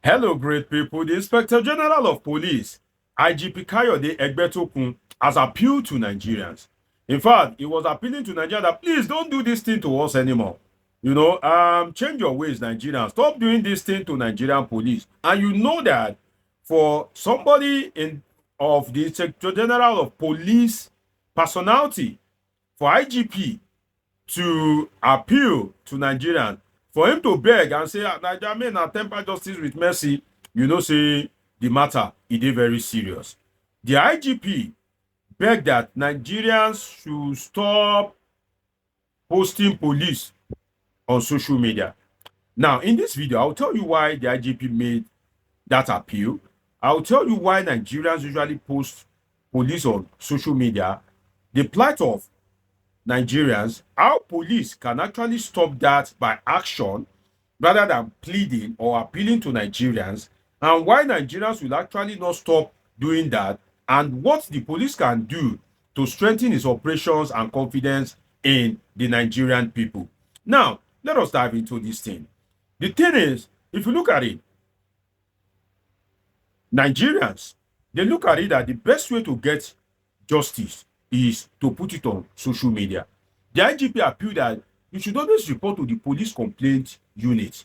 Hello, great people. The Inspector General of Police, IGP Kayode Egbetokun, has appealed to Nigerians. In fact, he was appealing to Nigerians that please don't do this thing to us anymore. Change your ways, Nigerians. Stop doing this thing to Nigerian police. And you know that for somebody in of the Inspector General of Police personality, for IGP to appeal to Nigerians, for him to beg and say, Nigeria men na temper justice with mercy, say the matter is very serious. The IGP begged that Nigerians should stop posting police on social media. Now, in this video, I'll tell you why the IGP made that appeal. I'll tell you why Nigerians usually post police on social media, the plight of Nigerians, how police can actually stop that by action rather than pleading or appealing to Nigerians, and why Nigerians will actually not stop doing that, and what the police can do to strengthen its operations and confidence in the Nigerian people. Now, let us dive into this thing. The thing is, if you look at it, Nigerians, they look at it that the best way to get justice is to put it on social media. The IGP appealed that you should always report to the police complaint unit.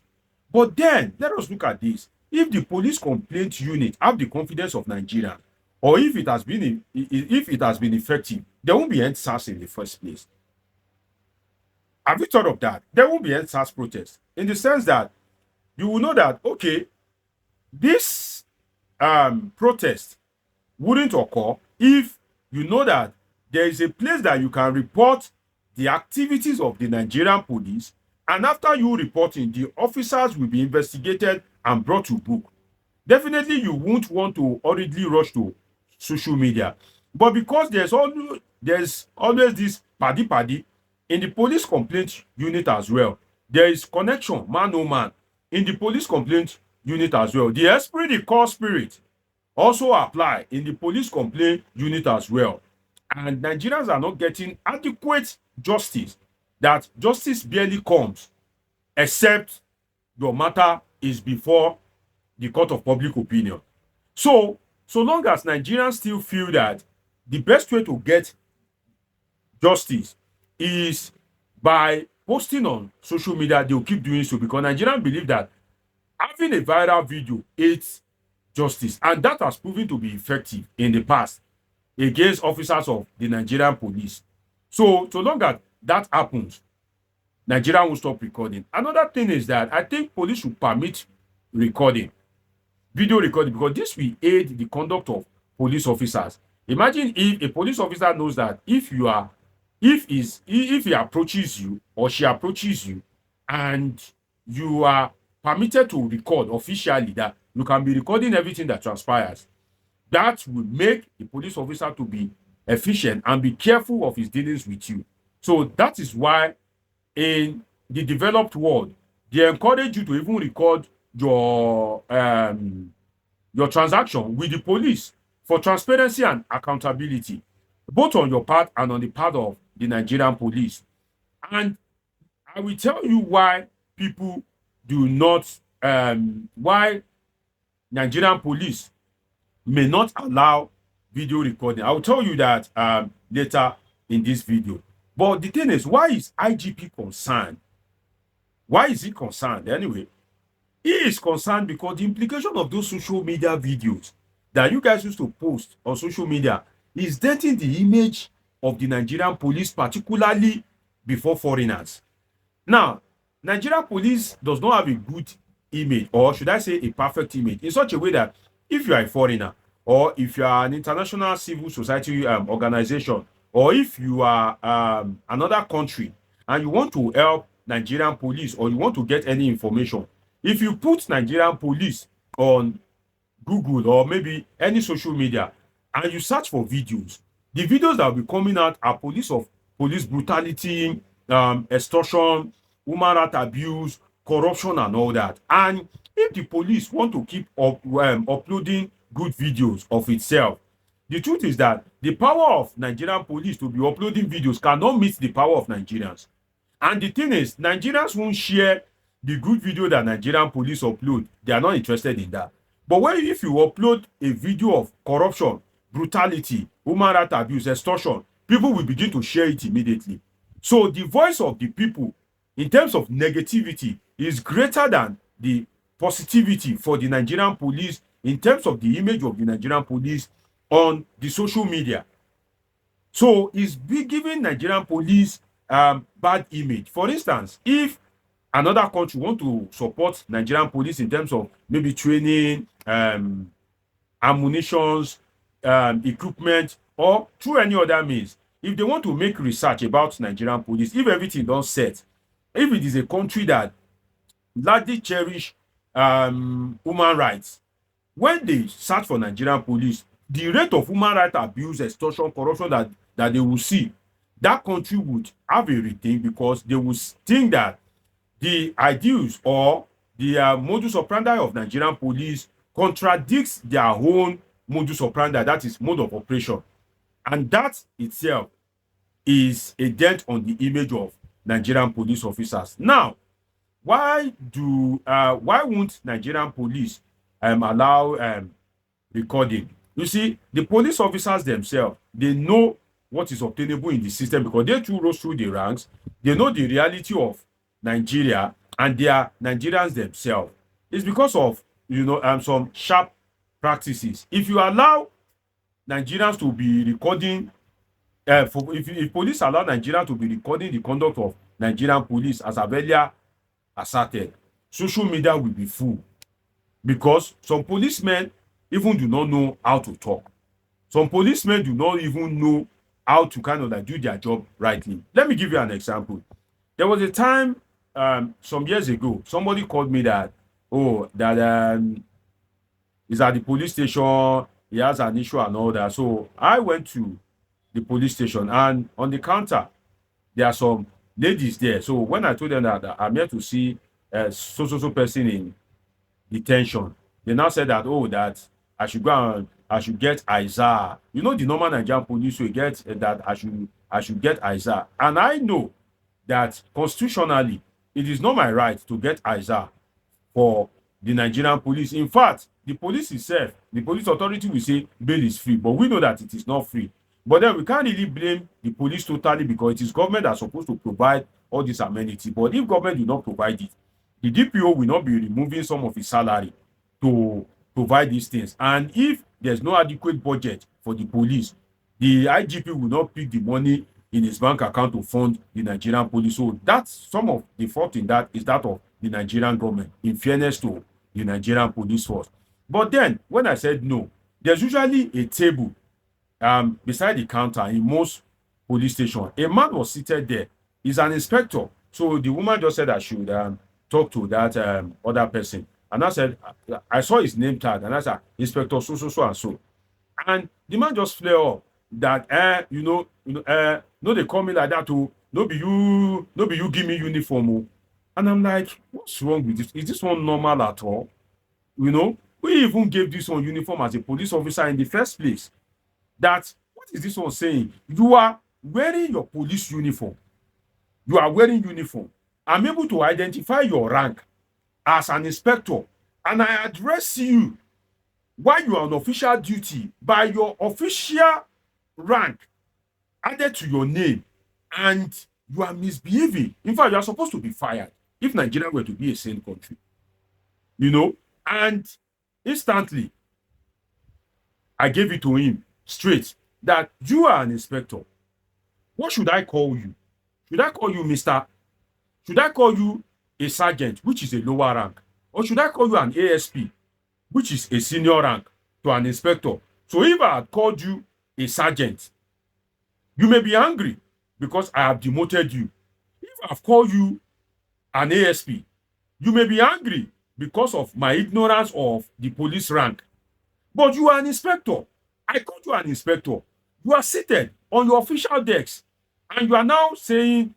But then, let us look at this. If the police complaint unit have the confidence of Nigerians, or if it has been effective, there won't be NSAS in the first place. Have you thought of that? There won't be NSAS protests in the sense that you will know that, okay, this protest wouldn't occur if you know that there is a place that you can report the activities of the Nigerian police, and after you reporting, the officers will be investigated and brought to book. Definitely, you won't want to hurriedly rush to social media. But because there's always this paddy in the police complaint unit as well. There is connection, man oh man, in the police complaint unit as well. The esprit de corps spirit also apply in the police complaint unit as well. And Nigerians are not getting adequate justice. That justice barely comes except your matter is before the court of public opinion. So long as Nigerians still feel that the best way to get justice is by posting on social media, they'll keep doing so, because Nigerians believe that having a viral video aids justice, and that has proven to be effective in the past against officers of the Nigerian police. So long as that happens, Nigeria will stop recording. Another thing is that I think police should permit recording, video recording, because this will aid the conduct of police officers. Imagine if a police officer knows that if he approaches you or she approaches you and you are permitted to record officially, that you can be recording everything that transpires, that will make the police officer to be efficient and be careful of his dealings with you. So that is why in the developed world, they encourage you to even record your transaction with the police for transparency and accountability, both on your part and on the part of the Nigerian police. And I will tell you why people do not, why Nigerian police may not allow video recording. I will tell you that later in this video. But the thing is, why is IGP concerned? Why is he concerned? Anyway, he is concerned because the implication of those social media videos that you guys used to post on social media is denting the image of the Nigerian police, particularly before foreigners. Now, Nigerian police does not have a good image, or should I say a perfect image, in such a way that if you are a foreigner, or if you are an international civil society organization, or if you are another country and you want to help Nigerian police, or you want to get any information, if you put Nigerian police on Google or maybe any social media and you search for videos, the videos that will be coming out are police brutality, extortion, human rights abuse, corruption, and all that. And if the police want to keep uploading good videos of itself, the truth is that the power of Nigerian police to be uploading videos cannot meet the power of Nigerians. And the thing is, Nigerians won't share the good video that Nigerian police upload, they are not interested in that. But if you upload a video of corruption, brutality, human rights abuse, extortion, people will begin to share it immediately. So the voice of the people in terms of negativity is greater than the positivity for the Nigerian police in terms of the image of the Nigerian police on the social media. So it's giving Nigerian police bad image. For instance, if another country want to support Nigerian police in terms of maybe training, ammunitions, equipment, or through any other means, if they want to make research about Nigerian police, if everything done set, if it is a country that largely cherish human rights, when they search for Nigerian police, the rate of human rights abuse, extortion, corruption that they will see, that country would have a rethink, because they will think that the ideals or the modus operandi of Nigerian police contradicts their own modus operandi, that is mode of operation. And that itself is a dent on the image of Nigerian police officers. Now, why won't Nigerian police allow recording? You see, the police officers themselves, they know what is obtainable in the system, because they too rose through the ranks. They know the reality of Nigeria, and they are Nigerians themselves. It's because of some sharp practices. If you allow Nigerians to be recording, if police allow Nigerians to be recording the conduct of Nigerian police, as I've earlier asserted, social media will be full, because some policemen even do not know how to talk. Some policemen do not even know how to kind of like do their job rightly. Let me give you an example. There was a time some years ago, somebody called me that, he's at the police station, he has an issue and all that. So I went to the police station, and on the counter, there are some ladies there. So when I told them that I'm here to see so person in detention, they now said that, that I should go and I should get Isaiah. You know, the normal Nigerian police will get that I should get Isaiah. And I know that constitutionally, it is not my right to get Isaiah for the Nigerian police. In fact, the police itself, the police authority will say bail is free, but we know that it is not free. But then we can't really blame the police totally, because it is government that's supposed to provide all this amenity. But if government do not provide it, the DPO will not be removing some of his salary to provide these things. And if there's no adequate budget for the police, the IGP will not pick the money in his bank account to fund the Nigerian police. So that's some of the fault in that is that of the Nigerian government, in fairness to the Nigerian police force. But then when I said no, there's usually a table beside the counter in most police stations. A man was seated there. He's an inspector. So the woman just said I should talk to that other person. And I said, I saw his name tag, and I said, Inspector so and so. And the man just flare up that no, they call me like that to no be you give me uniform. Oh. And I'm like, what's wrong with this? Is this one normal at all? You know, we even gave this one uniform as a police officer in the first place. That what is this one saying? You are wearing your police uniform. You are wearing uniform. I'm able to identify your rank as an inspector, and I address you while you are on official duty by your official rank added to your name, and you are misbehaving. In fact, you are supposed to be fired if Nigeria were to be a sane country. And instantly I gave it to him straight that you are an inspector. What should I call you? Should I call you Mr.? Should I call you a sergeant, which is a lower rank? Or should I call you an ASP, which is a senior rank to an inspector? So if I had called you a sergeant, you may be angry because I have demoted you. If I've called you an ASP, you may be angry because of my ignorance of the police rank. But you are an inspector. I called you an inspector. You are seated on your official desk, and you are now saying,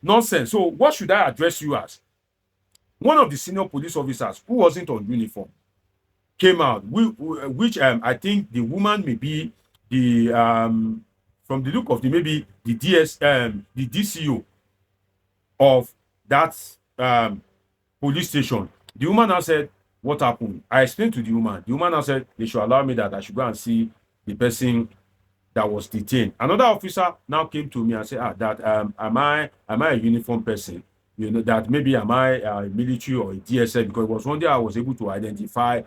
nonsense. So what should I address you as? One of the senior police officers who wasn't on uniform came out, which I think the woman may be the from the look of the maybe the DCO of that police station. The woman now said, what happened? I explained to the woman. The woman now said they should allow me that I should go and see the person that was detained. Another officer now came to me and said, that am I a uniform person? You know, that maybe am I military or a DSS? Because it was one day I was able to identify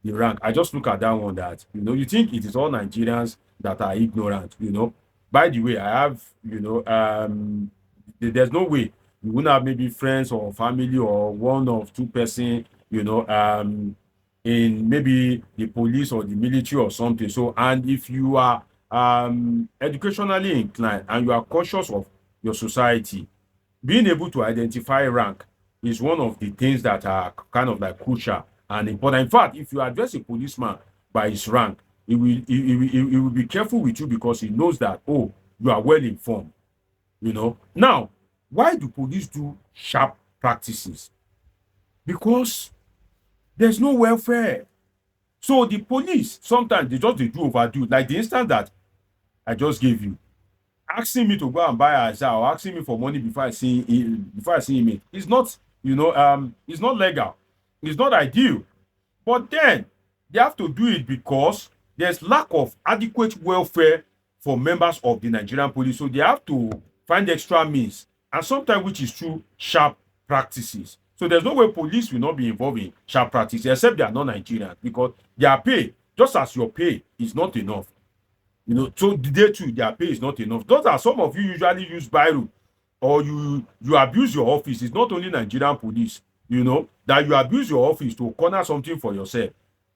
the rank. I just look at that one that, you think it is all Nigerians that are ignorant, By the way, I have, there's no way you wouldn't have maybe friends or family or one or two person, in maybe the police or the military or something. So, and if you are educationally inclined and you are conscious of your society, being able to identify rank is one of the things that are kind of like crucial and important. In fact, if you address a policeman by his rank, he will be careful with you because he knows that, oh, you are well informed. Now, why do police do sharp practices? Because there's no welfare. So the police sometimes they do overdo, like the instance that I just gave you, asking me to go and buy a jar or asking me for money before I see him. It's not, it's not legal. It's not ideal. But then they have to do it because there's lack of adequate welfare for members of the Nigerian police. So they have to find extra means, and sometimes which is through sharp practices. So there's no way police will not be involved in sharp practices, except they are not Nigerians, because their pay, just as your pay, is not enough. So they too, their pay is not enough. Those are some of you usually use biro, or you abuse your office. It's not only Nigerian police, that you abuse your office to corner something for yourself.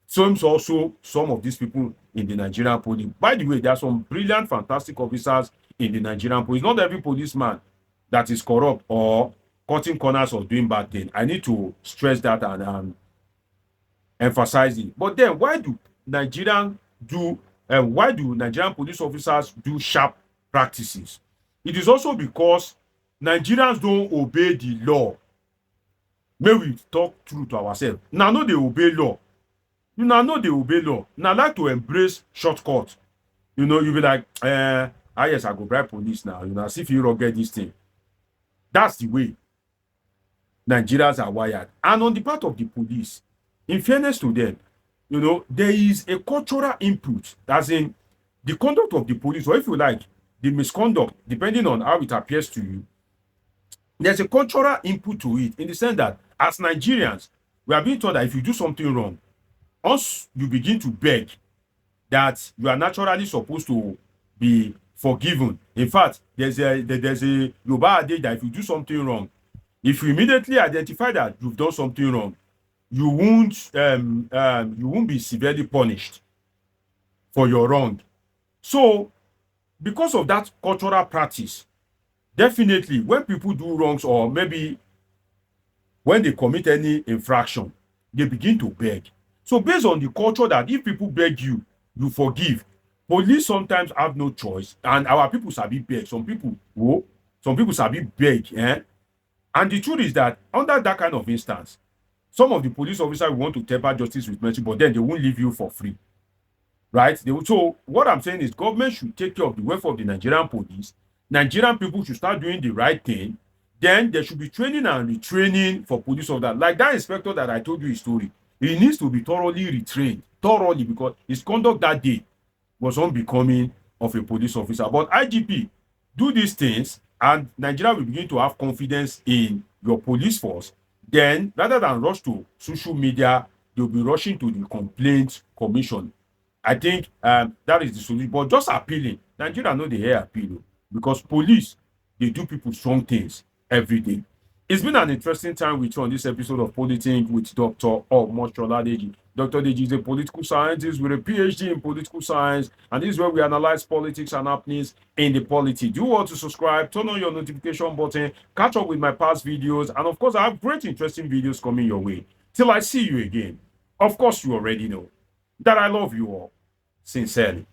So it's also some of these people in the Nigerian police. By the way, there are some brilliant, fantastic officers in the Nigerian police. Not every policeman that is corrupt or cutting corners or doing bad things. I need to stress that and emphasize it. But then, why do Nigerian police officers do sharp practices? It is also because Nigerians don't obey the law. May we talk true to ourselves. Now, no, they obey law. Know they obey law. Now, like to embrace shortcut. You be like, yes, I go bribe police now. As if you get this thing. That's the way Nigerians are wired. And on the part of the police, in fairness to them, there is a cultural input, as in the conduct of the police, or if you like, the misconduct, depending on how it appears to you. There's a cultural input to it, in the sense that as Nigerians, we are being told that if you do something wrong, once you begin to beg, that you are naturally supposed to be forgiven. In fact, there's a Yoruba adage that if you do something wrong, if you immediately identify that you've done something wrong, you won't be severely punished for your wrong. So, because of that cultural practice, definitely when people do wrongs, or maybe when they commit any infraction, they begin to beg. So based on the culture that if people beg you, you forgive. Police sometimes have no choice, and our people sabi beg. Some people sabi beg. And the truth is that under that kind of instance, some of the police officers want to temper justice with mercy, but then they won't leave you for free. Right? So what I'm saying is government should take care of the welfare of the Nigerian police. Nigerian people should start doing the right thing. Then there should be training and retraining for police officers. Like that inspector that I told you his story. He needs to be thoroughly retrained. Because his conduct that day was unbecoming of a police officer. But IGP, do these things, and Nigeria will begin to have confidence in your police force. Then, rather than rush to social media, they'll be rushing to the complaints commission. I think that is the solution. But just appealing, Nigeria know the air appeal, because police, they do people strong things every day. It's been an interesting time with you on this episode of Politics with Dr. Omoshola Deji. Dr. Deji is a political scientist with a PhD in political science, and this is where we analyze politics and happenings in the polity. Do want to subscribe, turn on your notification button, catch up with my past videos, and of course, I have great, interesting videos coming your way. Till I see you again, of course, you already know that I love you all sincerely.